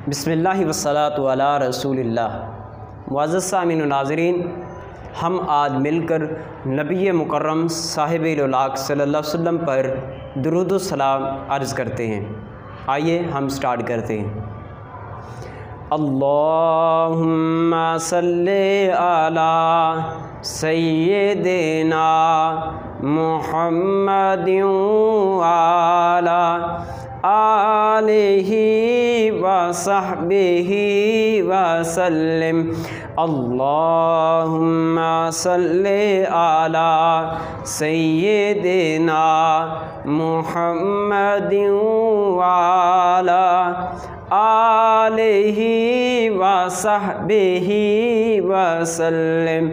बिस्मिल्लाहि वस्सलातु अला रसूलिल्लाह। मुअज़्ज़ज़ सामीन व नाज़रीन, हम आज मिलकर नबी मुकर्रम साहिब-ए-लौलाक सल्लल्लाहु अलैहि वसल्लम पर दुरूद व सलाम अर्ज़ करते हैं। आइए हम स्टार्ट करते हैं। अल्लाहुम्मा सल्ली अला सय्यिदिना मुहम्मदिन व अला आलिहि व सहबिहि व सल्लिम। अल्लाहुम्मा सल्ली अला सय्यिदिना मुहम्मदिन व अला आलिहि व सहबिहि व सल्लिम।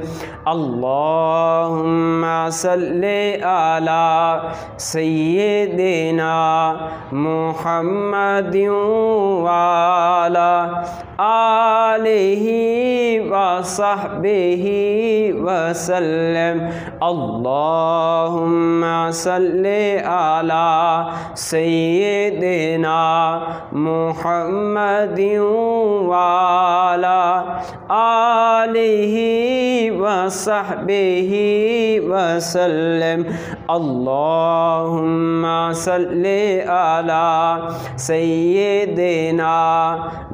अल्लाहुम्मा सल्ली अला सय्यिदिना मुहम्मदिन व अला आलिहि व सहबिहि व सल्लिम। अल्लाहुम्मा सल्ली अला सय्यिदिना मुहम्मदिन व अला आलिहि व सहबिहि व सल्लिम। अल्लाहुम्मा सल्ली अला सय्यिदिना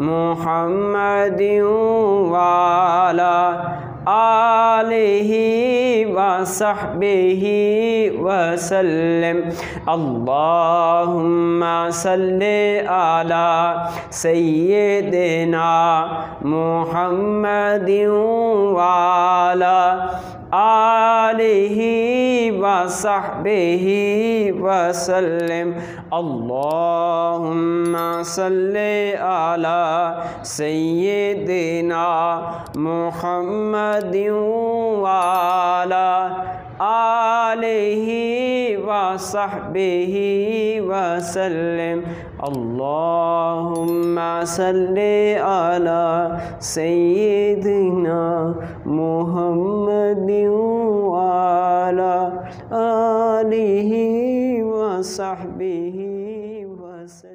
मुहम्मदिन व अला आलिहि व सहबिहि व सल्लिम। अल्लाहुम्मा सल्ली अला सय्यिदिना मुहम्मदिन व अला आलिहि व सहबिहि व सल्लिम। अल्लाहुम्मा सल्ली अला सय्यिदिना मुहम्मदिन व अला आलिहि व सहबिहि व सल्लिम। अल्लाहुम्मा सल्ली अला सय्यिदिना मुहम्मदिन व अला आलिहि व सहबिहि व सल्लिम।